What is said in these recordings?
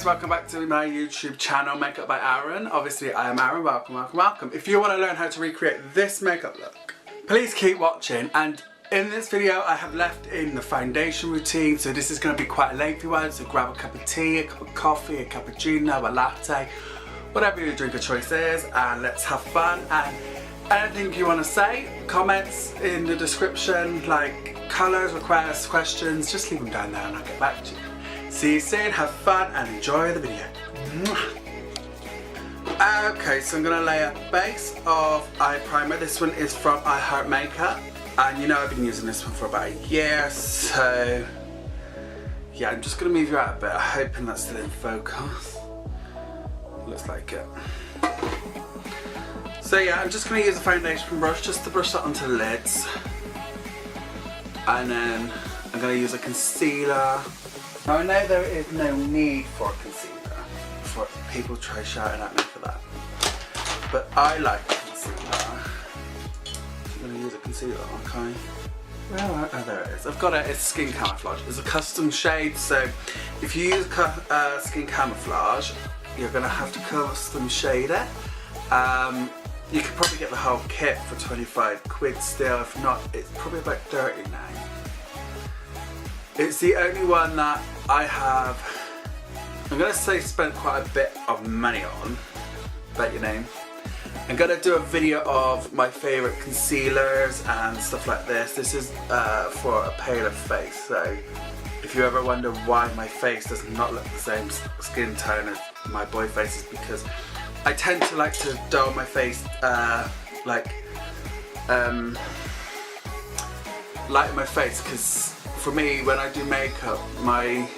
guys, welcome back to my YouTube channel, Makeup by Aaron. Obviously I am Aaron, welcome, welcome, welcome. If you want to learn how to recreate this makeup look, please keep watching. And in this video I have left in the foundation routine, so this is going to be quite a lengthy one, so grab a cup of tea, a cup of coffee, a cappuccino, a latte, whatever your drink of choice is, and let's have fun. And anything you want to say, comments in the description, like colours, requests, questions, just leave them down there and I'll get back to you. See you soon, have fun and enjoy the video. Okay, so I'm going to lay a base of eye primer. This one is from HIGHLIGH, and you know I've been using this one for about a year, so yeah, I'm just going to move you out a bit, hoping that's still in focus. Looks like it. So yeah, I'm just going to use a foundation brush just to brush that onto the lids, and then I'm going to use a concealer. Now I know there is no need for a concealer, before people try shouting at me for that, but I like concealer. I'm going to use a concealer, okay? Well, oh, there it is. I've got it, it's Skin Camouflage. It's a custom shade, so if you use Skin Camouflage, you're going to have to custom shade it. You could probably get the whole kit for 25 quid still, if not, it's probably about 30 now. It's the only one that I have, I'm going to say, spent quite a bit of money on, but you know, I'm going to do a video of my favourite concealers and stuff like this. This is for a paler face, so if you ever wonder why my face does not look the same skin tone as my boy face, is because I tend to like to dull my face, lighten my face, because for me, when I do makeup, my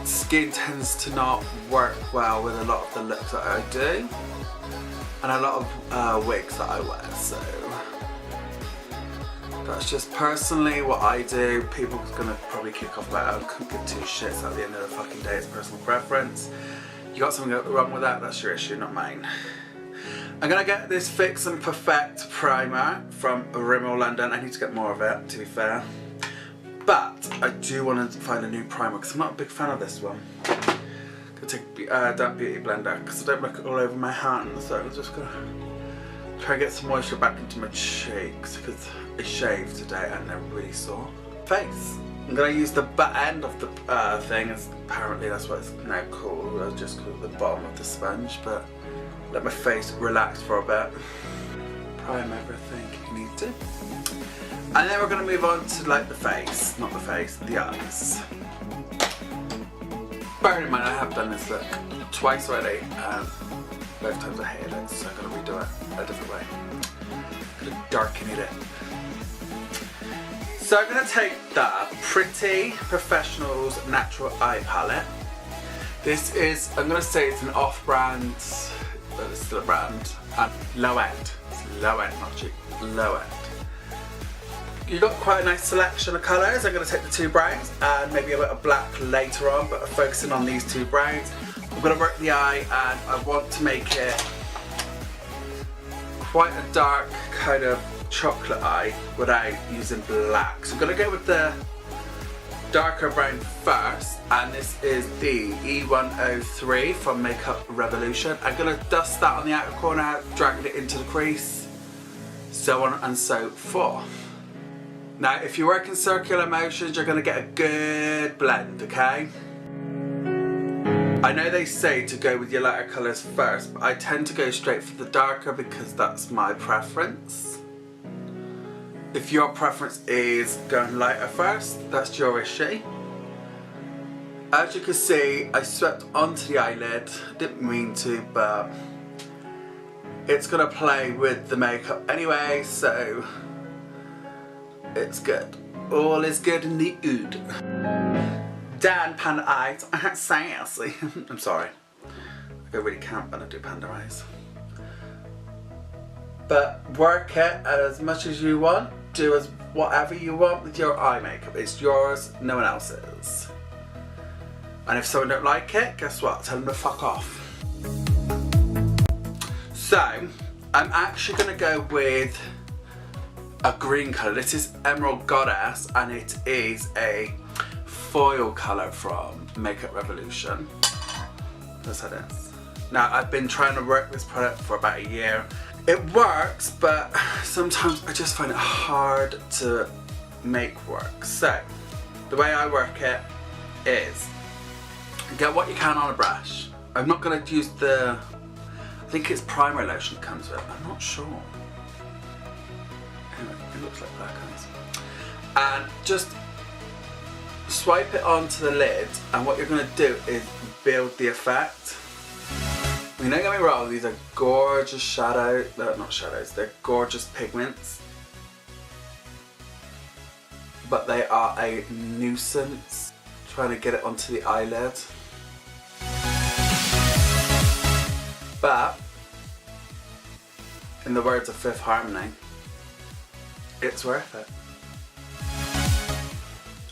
skin tends to not work well with a lot of the looks that I do, and a lot of wigs that I wear, so that's just personally what I do. People are gonna probably kick off about it. I couldn't give two shits at the end of the fucking day. It's personal preference. You got something wrong with that, that's your issue, not mine. I'm gonna get this Fix and Perfect primer from Rimmel London. I need to get more of it, to be fair. But I do want to find a new primer because I'm not a big fan of this one. I'm gonna take that Beauty Blender because I don't like it all over my hand, so I'm just gonna try and get some moisture back into my cheeks because I shaved today and they're really sore. Face. I'm gonna use the butt end of the thing, apparently that's what it's now called. I'll just call it the bottom of the sponge, but let my face relax for a bit. Prime everything you need to. And then we're going to move on to like the face, not the face, the eyes. Bearing in mind I have done this look twice already, and both times I hated it, so I'm going to redo it a different way. I'm going to darken it. So I'm going to take the Pretty Professionals Natural Eye Palette. This is, I'm going to say it's an off-brand, but it's still a brand, and low end. It's low end, not cheap, low end. You've got quite a nice selection of colours. I'm going to take the two browns and maybe a bit of black later on, but I'm focusing on these two browns. I'm going to work the eye, and I want to make it quite a dark kind of chocolate eye without using black. So I'm going to go with the darker brown first, and this is the E103 from Makeup Revolution. I'm going to dust that on the outer corner, dragging it into the crease, so on and so forth. Now, if you work in circular motions, you're going to get a good blend, okay? I know they say to go with your lighter colours first, but I tend to go straight for the darker because that's my preference. If your preference is going lighter first, that's your issue. As you can see, I swept onto the eyelid. Didn't mean to, but it's going to play with the makeup anyway, so it's good. All is good in the ood. Dan Panda Eyes. I can't say it. I'm sorry. I go really camp when I do panda eyes. But work it as much as you want. Do as whatever you want with your eye makeup. It's yours, no one else's. And if someone don't like it, guess what? Tell them to fuck off. So, I'm actually going to go with a green colour. This is Emerald Goddess, and it is a foil colour from Makeup Revolution. That's how it is. Now, I've been trying to work this product for about a year. It works, but sometimes I just find it hard to make work. So, the way I work it is, get what you can on a brush. I'm not going to use the, I think it's primer lotion that comes with it. I'm not sure. Anyway, it looks like that, guys. And just swipe it onto the lid, and what you're going to do is build the effect. I mean, don't get me wrong, these are gorgeous shadows. They're not shadows, they're gorgeous pigments. But they are a nuisance trying to get it onto the eyelid. But, in the words of Fifth Harmony, it's worth it.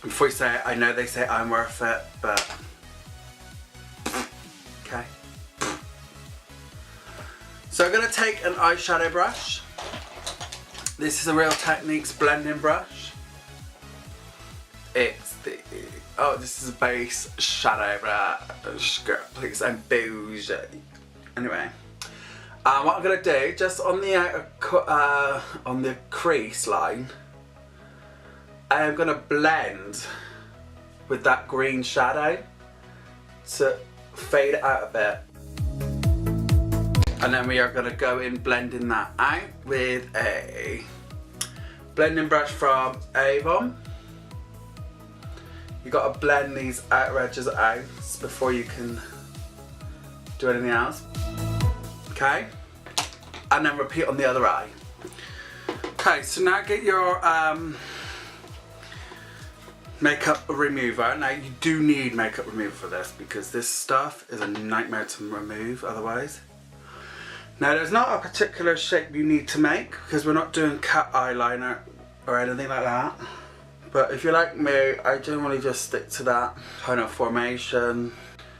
And before you say it, I know they say I'm worth it, but okay. So I'm going to take an eyeshadow brush. This is a Real Techniques blending brush. It's the, oh, this is a base shadow brush. Please, I'm bougie. Anyway, what I'm going to do, just on the outer, on the crease line, I'm going to blend with that green shadow to fade it out a bit. And then we are going to go in blending that out with a blending brush from Avon. You've got to blend these outer edges out before you can do anything else. Okay? And then repeat on the other eye. Okay, so now get your makeup remover. Now you do need makeup remover for this because this stuff is a nightmare to remove otherwise. Now there's not a particular shape you need to make because we're not doing cat eyeliner or anything like that. But if you're like me, I generally just stick to that kind of formation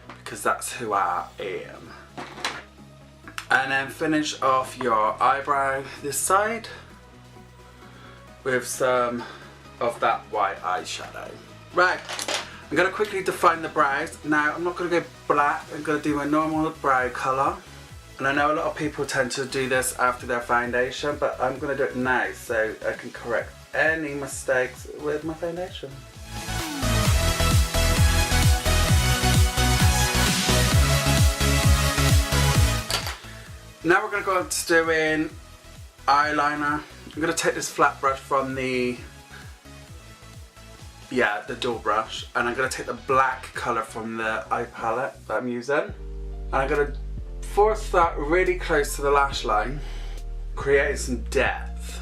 because that's who I am. And then finish off your eyebrow this side with some of that white eyeshadow. Right, I'm going to quickly define the brows. Now I'm not going to go black, I'm going to do my normal brow colour. And I know a lot of people tend to do this after their foundation, but I'm going to do it now so I can correct any mistakes with my foundation. Now we're going to go on to doing eyeliner. I'm going to take this flat brush from the dual brush, and I'm going to take the black colour from the eye palette that I'm using, and I'm going to force that really close to the lash line, creating some depth.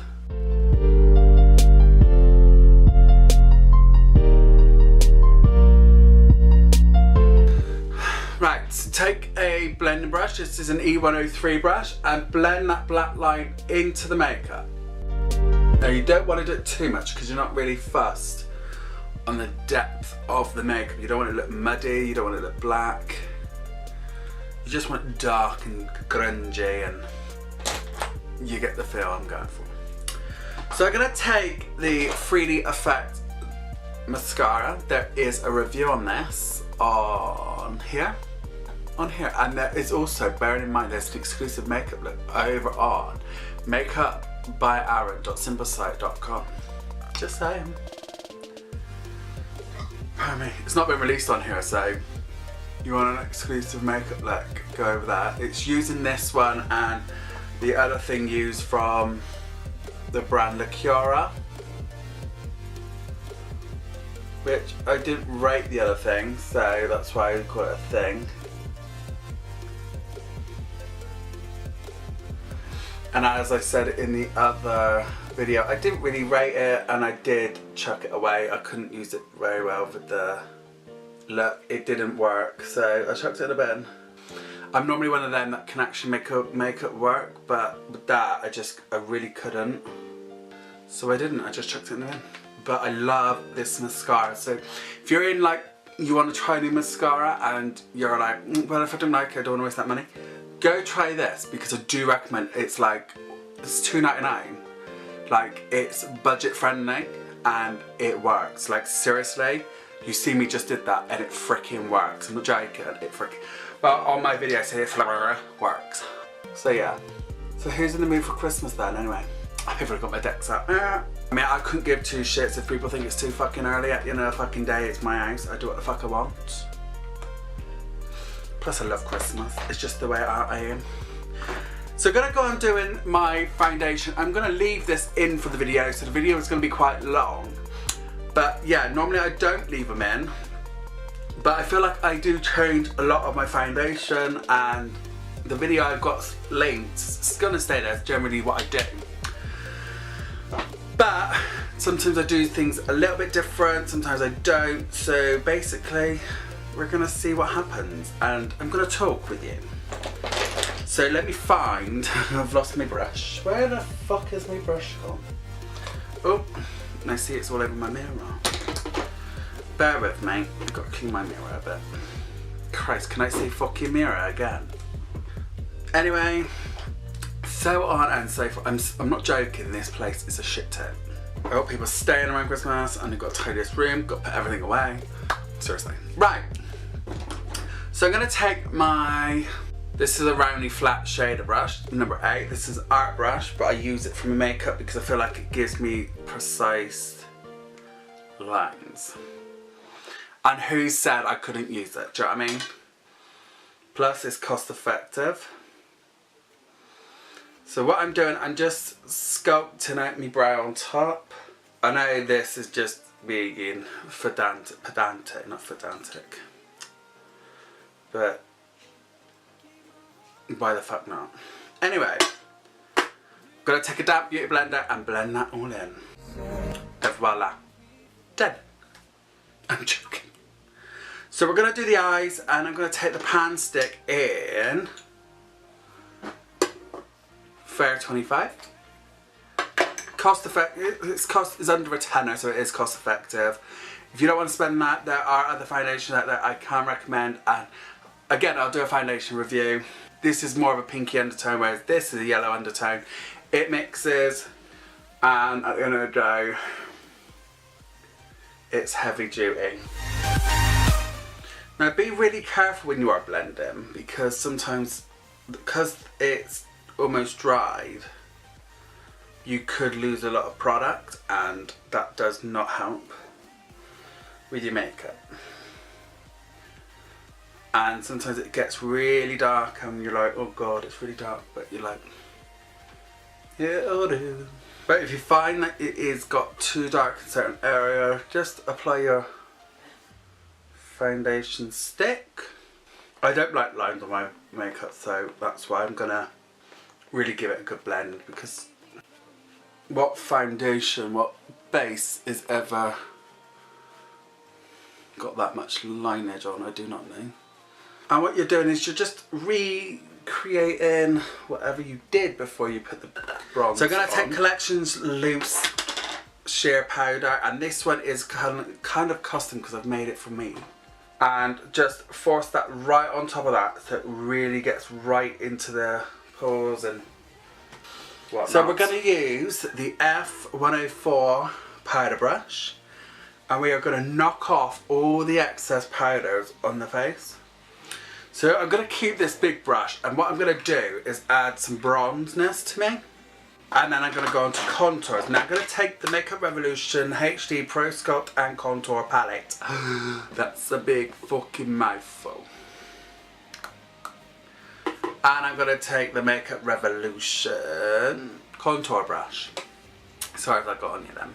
Right, so take a blending brush, this is an E103 brush, and blend that black line into the makeup. Now you don't want to do it too much because you're not really fussed on the depth of the makeup. You don't want it to look muddy, you don't want it to look black. You just want it dark and grungy, and you get the feel I'm going for. So I'm going to take the 3D Effect mascara. There is a review on this on here. And there is also, bearing in mind, there's an exclusive makeup look over on makeupbyaaron.simplesite.com. Just saying. Pardon me. It's not been released on here, so you want an exclusive makeup look, go over that. It's using this one and the other thing used from the brand Lacura, which I didn't rate the other thing, so that's why I call it a thing. And as I said in the other video, I didn't really rate it and I did chuck it away. I couldn't use it very well with the look. It didn't work, so I chucked it in a bin. I'm normally one of them that can actually make it work, but with that I really couldn't. So I didn't, I just chucked it in the bin. But I love this mascara. So if you're in like, you want to try a new mascara and you're like, well, if I don't like it, I don't want to waste that money, go try this because I do recommend it. It's like, it's $2.99. Like, it's budget friendly and it works. Like seriously, You see me just did that and it freaking works. I'm not joking, it freaking... Well, on my video, it works. So yeah. So who's in the mood for Christmas then, anyway? I've already got my decks out. I mean, I couldn't give two shits if people think it's too fucking early at the end of the fucking day. It's my house. I do what the fuck I want. Plus I love Christmas. It's just the way I am. So I'm gonna go on doing my foundation. I'm gonna leave this in for the video, so the video is gonna be quite long. But yeah, normally I don't leave them in. But I feel like I do change a lot of my foundation, and the video I've got linked, it's gonna stay there. It's generally what I do. But sometimes I do things a little bit different, sometimes I don't. So basically, we're gonna see what happens, and I'm gonna talk with you. So let me find, I've lost my brush. Where the fuck is my brush gone? Oh, and I see it's all over my mirror. Bear with me, I've got to clean my mirror a bit. Christ, can I say fucking mirror again? Anyway, so on and so forth. I'm not joking, this place is a shit ton. I got people staying around Christmas and I've got to tidy this room, got to put everything away. Seriously. Right, so I'm gonna take my, this is a roundly flat shader brush, number 8. This is art brush, but I use it for my makeup because I feel like it gives me precise lines. And who said I couldn't use it? Do you know what I mean? Plus it's cost effective. So what I'm doing, I'm just sculpting out my brow on top. I know this is just being pedantic, not pedantic. But why the fuck not? Anyway, I'm gonna take a damp beauty blender and blend that all in. And voila. Done. I'm joking. So we're gonna do the eyes, and I'm gonna take the pan stick in Fair 25. Cost effective, it's under a tenner, so it is cost effective. If you don't want to spend that, there are other foundations out there I can recommend, and again, I'll do a foundation review. This is more of a pinky undertone, whereas this is a yellow undertone. It mixes, and at the end of the day, it's heavy duty. Now be really careful when you are blending, because sometimes, because it's almost dried, you could lose a lot of product, and that does not help with your makeup. And sometimes it gets really dark and you're like, oh god, it's really dark, but you're like, yeah, it'll do. But if you find that it is got too dark in a certain area, just apply your foundation stick. I don't like lines on my makeup, so that's why I'm gonna really give it a good blend, because what foundation, what base is ever got that much lineage on? I do not know. And what you're doing is you're just recreating whatever you did before you put the bronze on. So I'm going to take Collections Loose Sheer Powder, and this one is kind of custom because I've made it for me. And just force that right on top of that so it really gets right into the pores and whatnot. So we're going to use the F104 powder brush, and we are going to knock off all the excess powders on the face. So I'm going to keep this big brush, and what I'm going to do is add some bronzeness to me. And then I'm going to go on to contours. Now I'm going to take the Makeup Revolution HD Pro Sculpt and Contour Palette. That's a big fucking mouthful. And I'm going to take the Makeup Revolution contour brush. Sorry if I got on you then.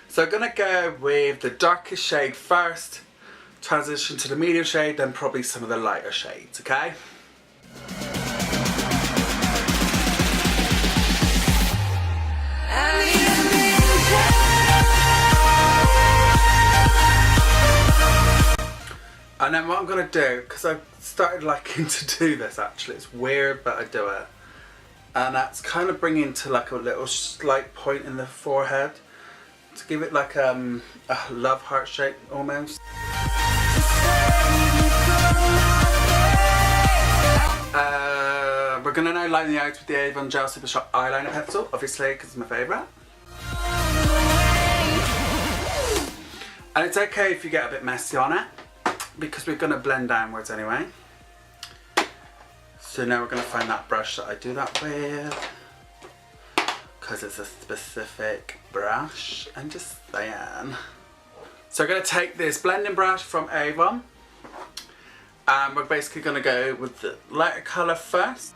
So I'm going to go with the darkest shade first, transition to the medium shade, then probably some of the lighter shades, okay? And then what I'm going to do, because I've started liking to do this actually, it's weird but I do it. And that's kind of bringing to like a little slight point in the forehead, to give it like a love heart shape almost. We're going to now line the eyes with the Avon Gel Super Shot Eyeliner Pencil, obviously because it's my favourite. And it's okay if you get a bit messy on it, because we're going to blend downwards anyway. So now we're going to find that brush that I do that with, because it's a specific brush, and just saying. So I'm going to take this blending brush from Avon, and we're basically going to go with the lighter colour first.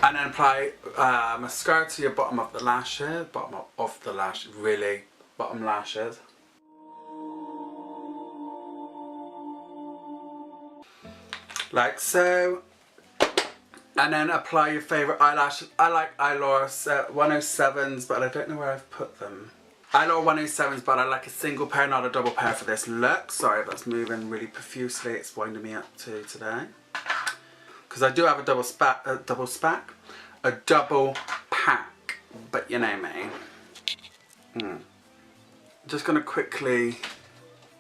And then apply mascara to your bottom of the lashes, really bottom lashes. Like so. And then apply your favourite eyelashes. I like Eyelure 107s, but I don't know where I've put them. Eyelure 107s, but I like a single pair, not a double pair for this look. Sorry, that's moving really profusely. It's winding me up to today. Because I do have a double pack, but you know me. Just going to quickly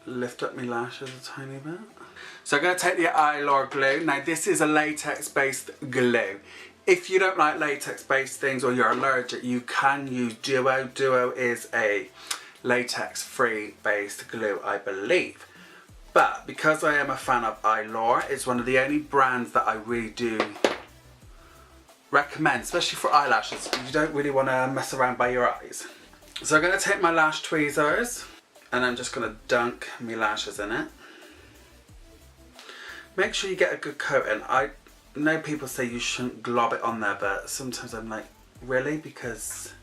lift up my lashes a tiny bit. So I'm going to take the Eyelure glue. Now this is a latex based glue. If you don't like latex based things or you're allergic, you can use Duo. Duo is a latex free based glue, I believe. But because I am a fan of Eyelure, it's one of the only brands that I really do recommend, especially for eyelashes. You don't really want to mess around by your eyes. So I'm going to take my lash tweezers and I'm just going to dunk my lashes in it. Make sure you get a good coating. I know people say you shouldn't glob it on there, but sometimes I'm like, really? Because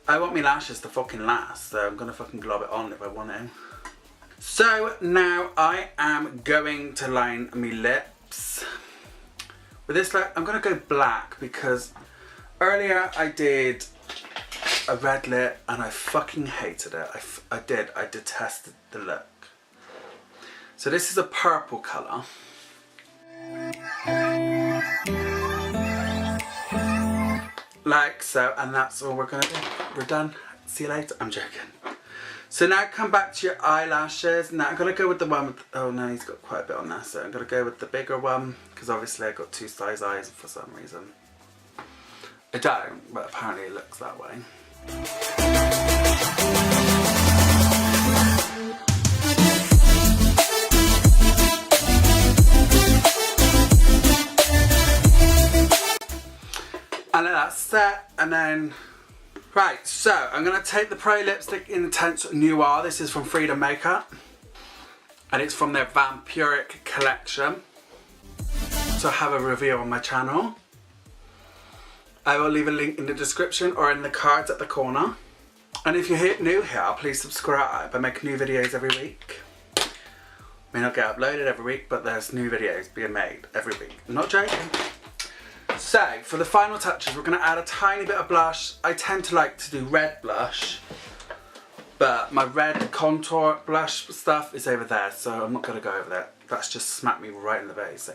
I want my lashes to fucking last, so I'm going to fucking glob it on if I want to. So now I am going to line my lips. With this look, I'm going to go black because earlier I did a red lip and I fucking hated it. I detested the look. So this is a purple colour. Like so, and that's all we're going to do. We're done. See you later. I'm joking. So now come back to your eyelashes. Now I'm going to go with the one with, oh no, he's got quite a bit on there. So I'm going to go with the bigger one, because obviously I've got two size eyes for some reason. I don't, but apparently it looks that way. And then that's set, and then, right, so I'm going to take the Pro Lipstick Intense Noir. This is from Freedom Makeup, and it's from their Vampiric collection. So I have a review on my channel. I will leave a link in the description or in the cards at the corner. And if you're new here, please subscribe. I make new videos every week. May not get uploaded every week, but there's new videos being made every week. I'm not joking. So, for the final touches, we're going to add a tiny bit of blush. I tend to like to do red blush, but my red contour blush stuff is over there, so I'm not going to go over there. That's just smacked me right in the face. So,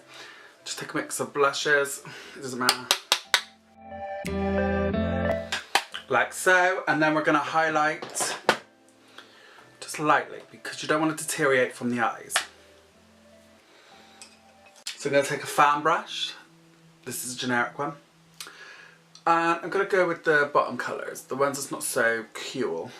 just take a mix of blushes, it doesn't matter. Like so, and then we're going to highlight just lightly, because you don't want to deteriorate from the eyes. So I'm going to take a fan brush. This is a generic one. And I'm going to go with the bottom colours, the ones that's not so cool.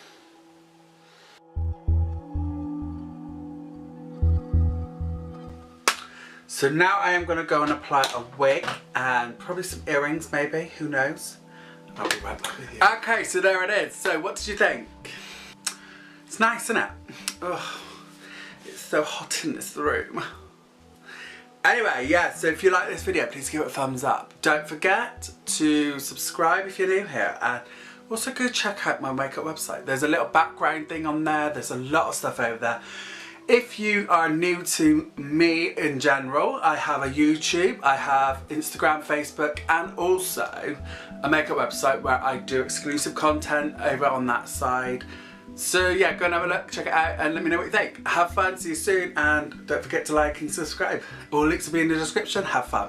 So now I am going to go and apply a wig and probably some earrings maybe, who knows. I'll be right back with you. Okay, so there it is. So what did you think? It's nice, isn't it? Oh, it's so hot in this room. Anyway, yeah, so if you like this video, please give it a thumbs up. Don't forget to subscribe if you're new here, and also go check out my makeup website. There's a little background thing on there, there's a lot of stuff over there. If you are new to me in general, I have a YouTube, I have Instagram, Facebook, and also a makeup website where I do exclusive content over on that side. So yeah, go and have a look, check it out, and let me know what you think. Have fun, see you soon, and don't forget to like and subscribe. All links will be in the description. Have fun.